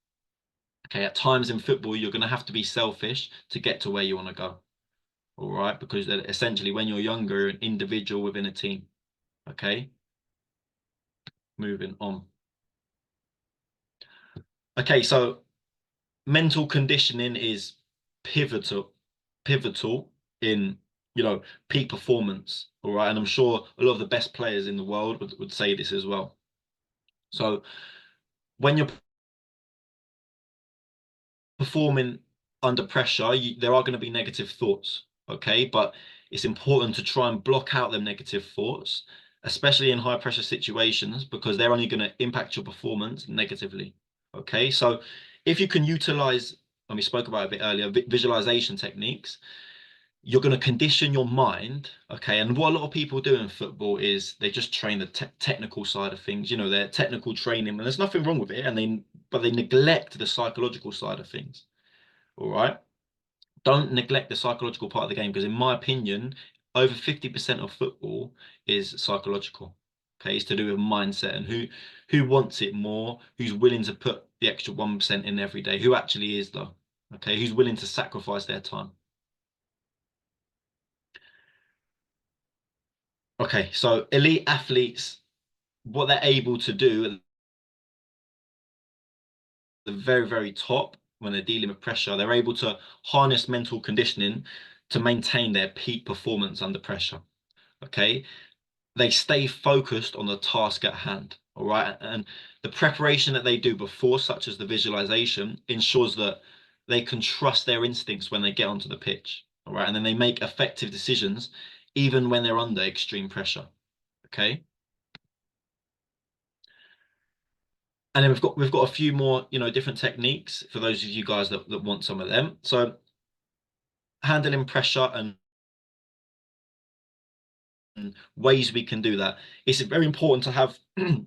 Okay, at times in football, you're going to have to be selfish to get to where you want to go. All right, because essentially when you're younger, you're an individual within a team. Okay, moving on. Okay, so mental conditioning is pivotal in, you know, peak performance. All right, and I'm sure a lot of the best players in the world would say this as well. So when you're performing under pressure, there are going to be negative thoughts, okay? But it's important to try and block out them negative thoughts, especially in high pressure situations, because they're only going to impact your performance negatively, okay? So if you can utilize, and we spoke about it a bit earlier, visualization techniques, you're going to condition your mind, okay? And what a lot of people do in football is they just train the technical side of things, you know, their technical training, and there's nothing wrong with it, but they neglect the psychological side of things. All right, don't neglect the psychological part of the game, because in my opinion, over 50% of football is psychological. Okay, it's to do with mindset and who wants it more, who's willing to put the extra 1% in every day, who actually is though. Okay, who's willing to sacrifice their time. Okay, so elite athletes, what they're able to do at the very, very top when they're dealing with pressure, they're able to harness mental conditioning to maintain their peak performance under pressure. Okay, they stay focused on the task at hand. All right. And the preparation that they do before, such as the visualization, ensures that they can trust their instincts when they get onto the pitch. All right. And then they make effective decisions even when they're under extreme pressure. Okay. And then we've got a few more, different techniques for those of you guys that want some of them. So handling pressure and ways we can do that. It's very important to have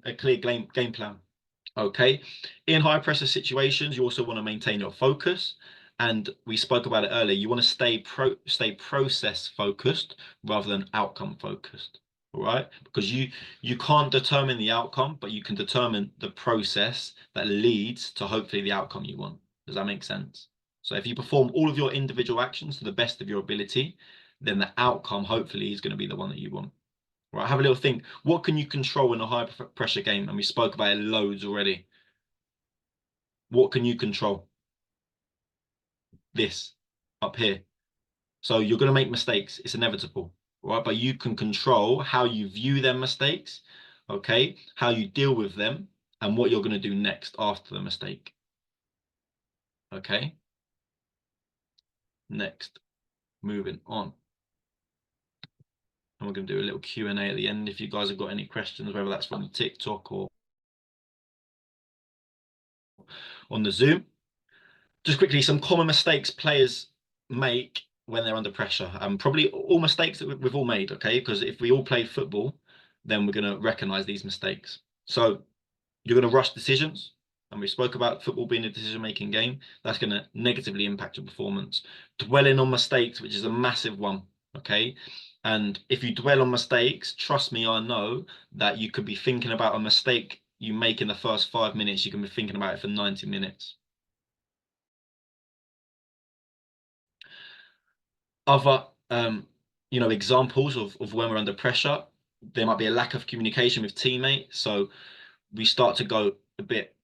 a clear game plan. Okay, in high pressure situations, you also want to maintain your focus, and we spoke about it earlier. You want to stay process focused rather than outcome focused. All right, because you can't determine the outcome, but you can determine the process that leads to hopefully the outcome you want. Does that make sense? So if you perform all of your individual actions to the best of your ability, then the outcome hopefully is going to be the one that you want. Right, have a little think. What can you control in a high pressure game? And we spoke about it loads already. What can you control? This up here. So you're going to make mistakes. It's inevitable, right? But you can control how you view them mistakes, okay? How you deal with them and what you're going to do next after the mistake. Okay? Next, moving on. And we're going to do a little Q&A at the end if you guys have got any questions, whether that's from TikTok or on the Zoom. Just quickly, some common mistakes players make when they're under pressure. Probably all mistakes that we've all made, okay? Because if we all play football, then we're going to recognize these mistakes. So you're going to rush decisions. And we spoke about football being a decision-making game. That's going to negatively impact your performance. Dwelling on mistakes, which is a massive one, okay? And if you dwell on mistakes, trust me, I know that you could be thinking about a mistake you make in the first 5 minutes. You can be thinking about it for 90 minutes. Other examples of when we're under pressure, there might be a lack of communication with teammates. So we start to go a bit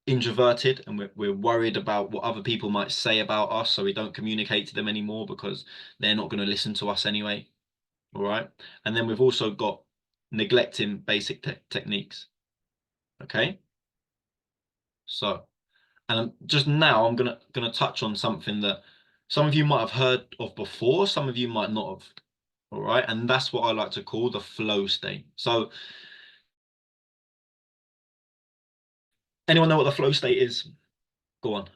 introverted, and we're worried about what other people might say about us, so we don't communicate to them anymore because they're not going to listen to us anyway. All right. And then we've also got neglecting basic techniques. Okay. So, and just now I'm gonna touch on something that some of you might have heard of before, some of you might not have. All right, and that's what I like to call the flow state. So anyone know what the flow state is? Go on.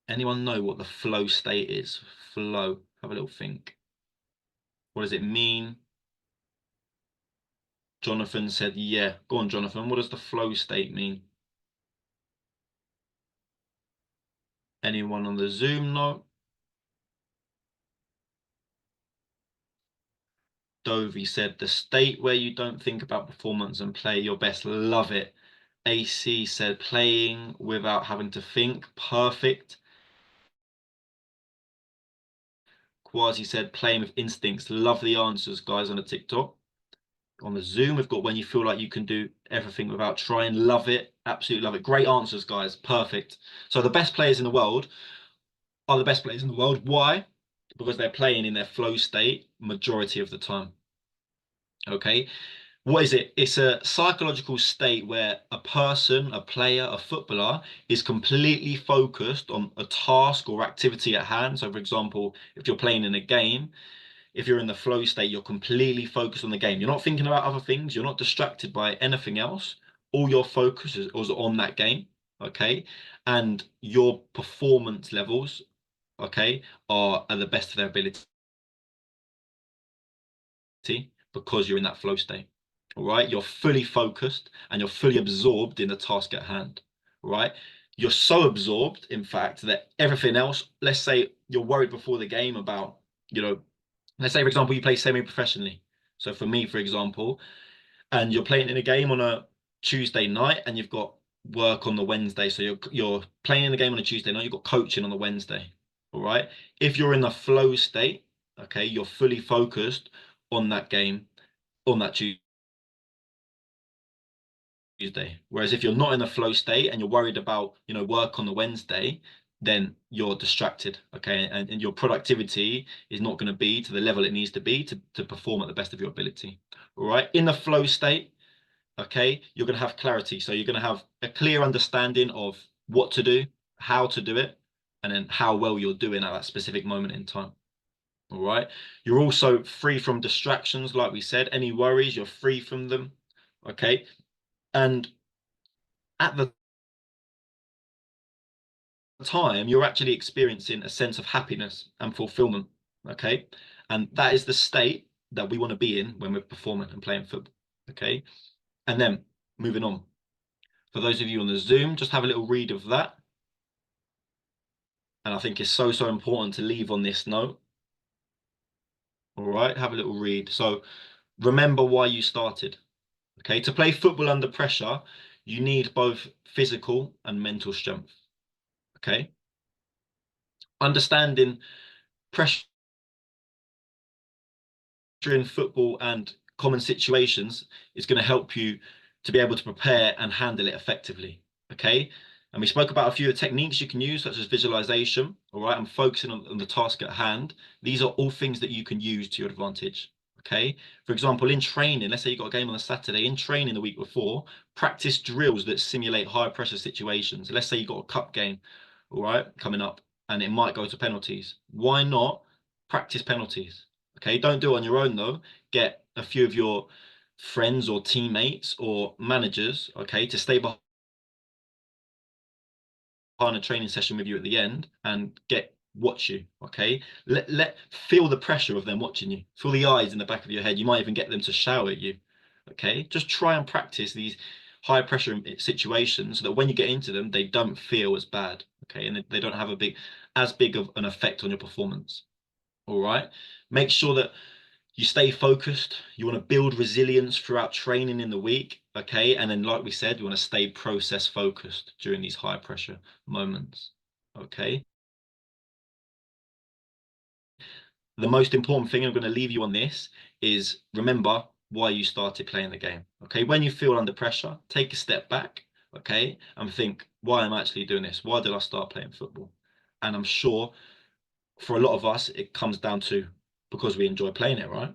Anyone know what the flow state is? Flow. Have a little think. What does it mean? Jonathan said, yeah. Go on, Jonathan. What does the flow state mean? Anyone on the Zoom know? Dovey said, the state where you don't think about performance and play your best. Love it. AC said, playing without having to think. Perfect. Quasi said, playing with instincts. Love the answers, guys, on the TikTok. On the Zoom, we've got when you feel like you can do everything without trying. Love it. Absolutely love it. Great answers, guys. Perfect. So the best players in the world are the best players in the world. Why? Because they're playing in their flow state majority of the time. Okay. What is it? It's a psychological state where a person, a player, a footballer is completely focused on a task or activity at hand. So for example, if you're playing in a game, if you're in the flow state, you're completely focused on the game. You're not thinking about other things. You're not distracted by anything else. All your focus is on that game, okay? And your performance levels, okay, are at the best of their ability because you're in that flow state. All right, you're fully focused and you're fully absorbed in the task at hand. All right, you're so absorbed, in fact, that everything else, let's say you're worried before the game about, let's say, for example, you play semi-professionally. So for me, for example, and you're playing in a game on a Tuesday night and you've got work on the Wednesday. So you're playing in the game on a Tuesday night, you've got coaching on the Wednesday. All right, if you're in the flow state, okay, you're fully focused on that game on that Tuesday. Whereas if you're not in the flow state and you're worried about, work on the Wednesday, then you're distracted, okay? And your productivity is not going to be to the level it needs to be to perform at the best of your ability. All right. In the flow state, okay, you're going to have clarity. So you're going to have a clear understanding of what to do, how to do it, and then how well you're doing at that specific moment in time. All right. You're also free from distractions, like we said. Any worries, you're free from them. Okay. And at the time, you're actually experiencing a sense of happiness and fulfillment. Okay. And that is the state that we want to be in when we're performing and playing football. Okay. And then moving on. For those of you on the Zoom, just have a little read of that. And I think it's so, so important to leave on this note. All right, have a little read. So remember why you started. Okay, to play football under pressure, you need both physical and mental strength. Okay. Understanding pressure in football and common situations is going to help you to be able to prepare and handle it effectively. Okay. And we spoke about a few techniques you can use, such as visualization. All right. I'm focusing on the task at hand. These are all things that you can use to your advantage. Okay. For example, in training, let's say you got a game on a Saturday, in training the week before, practice drills that simulate high pressure situations. Let's say you got a cup game, all right, coming up, and it might go to penalties. Why not practice penalties? Okay. Don't do it on your own though. Get a few of your friends or teammates or managers, okay, to stay behind a training session with you at the end and watch you. Okay, feel the pressure of them watching you. Feel the eyes in the back of your head. You might even get them to shout at you. Okay, just try and practice these high pressure situations so that when you get into them, they don't feel as bad. Okay, and they don't have as big of an effect on your performance. All right, make sure that you stay focused. You want to build resilience throughout training in the week. Okay. And then, like we said, you want to stay process focused during these high pressure moments. Okay. The most important thing, I'm going to leave you on this, is remember why you started playing the game. Okay. When you feel under pressure, take a step back. Okay. And think, why am I actually doing this? Why did I start playing football? And I'm sure for a lot of us, it comes down to because we enjoy playing it, right?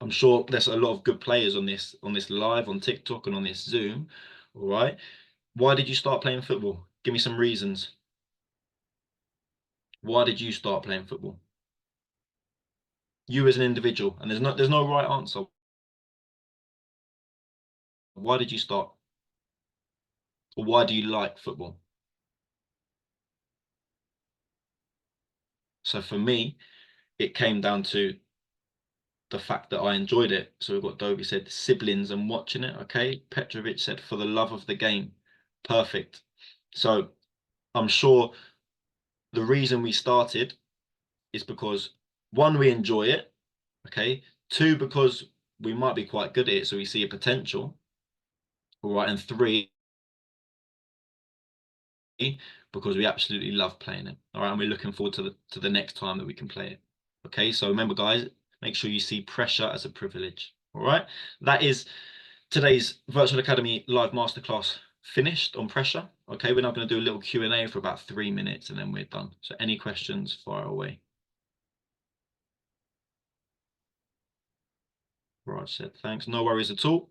I'm sure there's a lot of good players on this live on TikTok and on this Zoom. All right. Why did you start playing football? Give me some reasons. Why did you start playing football? You as an individual, and there's no right answer. Why did you start? Or why do you like football? So for me, it came down to the fact that I enjoyed it. So we've got Dobie said siblings and watching it. Okay. Petrovic said for the love of the game. Perfect. So I'm sure the reason we started is because one, we enjoy it. Okay. Two, because we might be quite good at it. So we see a potential. All right. And three, because we absolutely love playing it. All right. And we're looking forward to the next time that we can play it. Okay. So remember, guys, make sure you see pressure as a privilege. All right. That is today's Virtual Academy live masterclass finished on pressure. Okay. We're now going to do a little Q&A for about 3 minutes and then we're done. So any questions, fire away. Raj said, thanks. No worries at all.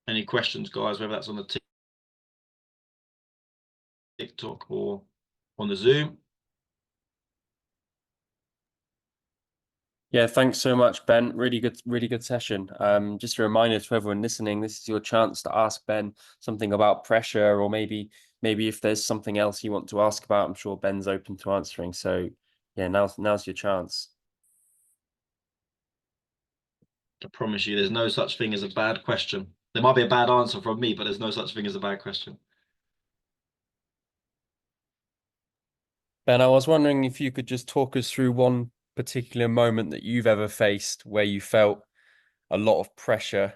Any questions, guys, whether that's on the TikTok or on the Zoom? Yeah, thanks so much, Ben. Really good session. Just a reminder to everyone listening, this is your chance to ask Ben something about pressure, or maybe if there's something else you want to ask about, I'm sure Ben's open to answering. So yeah, now's your chance. I promise you, there's no such thing as a bad question. There might be a bad answer from me, but there's no such thing as a bad question. Ben, I was wondering if you could just talk us through one particular moment that you've ever faced where you felt a lot of pressure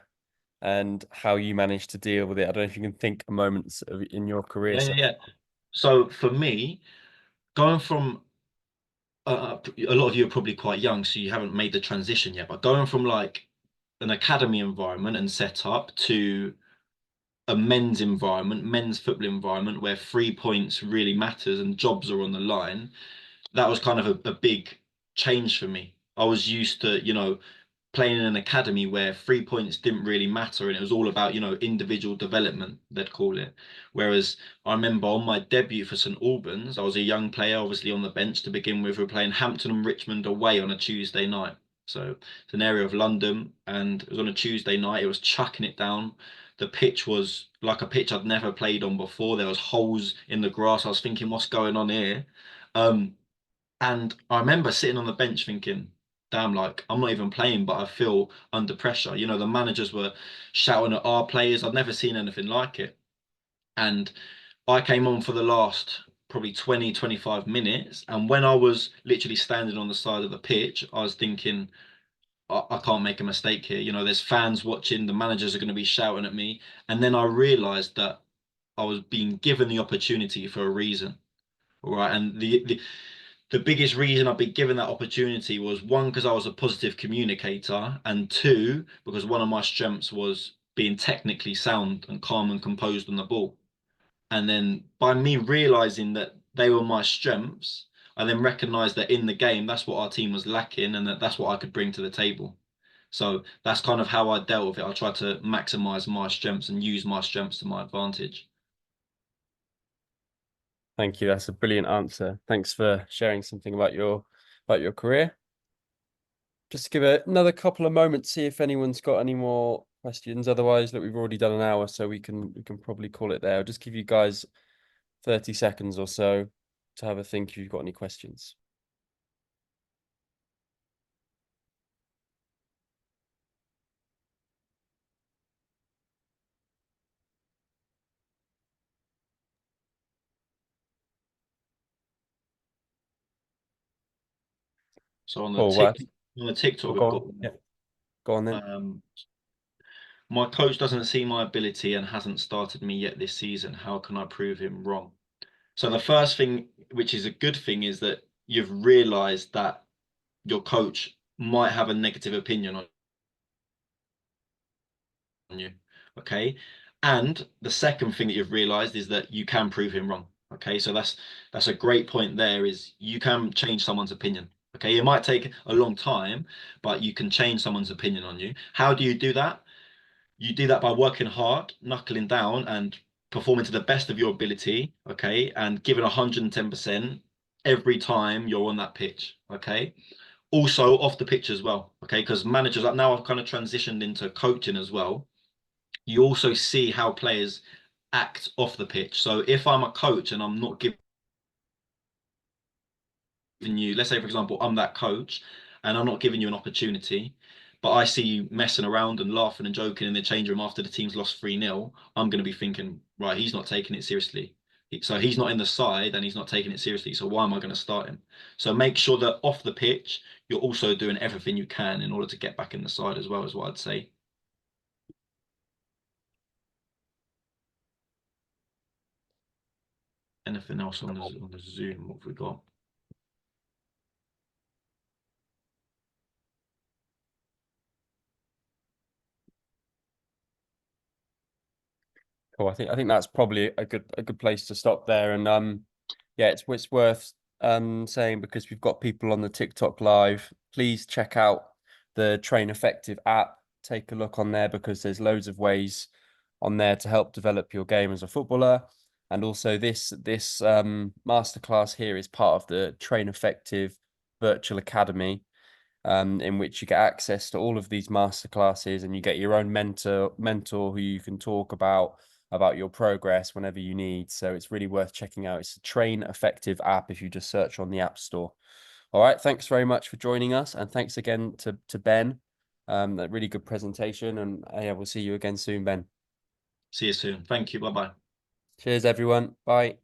and how you managed to deal with it. I don't know if you can think of moments in your career. Yeah. So for me, going from a lot of you are probably quite young, so you haven't made the transition yet, but going from like an academy environment and setup to a men's environment, men's football environment where 3 points really matters and jobs are on the line, that was kind of a big changed for me. I was used to, playing in an academy where 3 points didn't really matter and it was all about, individual development, they'd call it. Whereas I remember on my debut for St Albans, I was a young player, obviously on the bench to begin with. We were playing Hampton and Richmond away on a Tuesday night. So it's an area of London, and it was on a Tuesday night. It was chucking it down. The pitch was like a pitch I'd never played on before. There was holes in the grass. I was thinking, what's going on here? Um, and I remember sitting on the bench thinking, damn, like I'm not even playing, but I feel under pressure. The managers were shouting at our players. I'd never seen anything like it. And I came on for the last probably 20, 25 minutes. And when I was literally standing on the side of the pitch, I was thinking, I can't make a mistake here. There's fans watching, the managers are going to be shouting at me. And then I realized that I was being given the opportunity for a reason. All right. And the biggest reason I've been given that opportunity was, one, because I was a positive communicator, and two, because one of my strengths was being technically sound and calm and composed on the ball. And then by me realizing that they were my strengths, I then recognized that in the game, that's what our team was lacking, and that's what I could bring to the table. So that's kind of how I dealt with it. I tried to maximize my strengths and use my strengths to my advantage. Thank you. That's a brilliant answer. Thanks for sharing something about your career. Just give it another couple of moments, see if anyone's got any more questions. Otherwise, look, we've already done an hour, so we can probably call it there. I'll just give you guys 30 seconds or so to have a think if you've got any questions. So on the Oh, well, TikTok, we've go got on. Yeah, go on then. My coach doesn't see my ability and hasn't started me yet this season. How can I prove him wrong? So the first thing, which is a good thing, is that you've realized that your coach might have a negative opinion on you. Okay. And the second thing that you've realized is that you can prove him wrong. Okay. So that's a great point there, is you can change someone's opinion. Okay. It might take a long time, but you can change someone's opinion on you. How do you do that? You do that by working hard, knuckling down, and performing to the best of your ability, okay, and giving 110% every time you're on that pitch, okay. Also off the pitch as well, okay, because managers, like now I've kind of transitioned into coaching as well. You also see how players act off the pitch. So if I'm a coach and I'm not giving you, let's say for example, I'm that coach and I'm not giving you an opportunity, but I see you messing around and laughing and joking in the change room after the team's lost 3-0, I'm going to be thinking, right, he's not taking it seriously. So he's not in the side and he's not taking it seriously. So why am I going to start him? So make sure that off the pitch, you're also doing everything you can in order to get back in the side as well, is what I'd say. Anything else on the Zoom? What have we got? Cool. I think that's probably a good place to stop there. And yeah, it's worth saying, because we've got people on the TikTok live, please check out the Train Effective app. Take a look on there, because there's loads of ways on there to help develop your game as a footballer. And also this masterclass here is part of the Train Effective Virtual Academy, in which you get access to all of these masterclasses, and you get your own mentor who you can talk about your progress whenever you need. So it's really worth checking out. It's a Train Effective app if you just search on the App Store. All right, thanks very much for joining us, and thanks again to Ben. That really good presentation, and yeah, we'll see you again soon, Ben. See you soon. Thank you. Bye-bye. Cheers, everyone. Bye.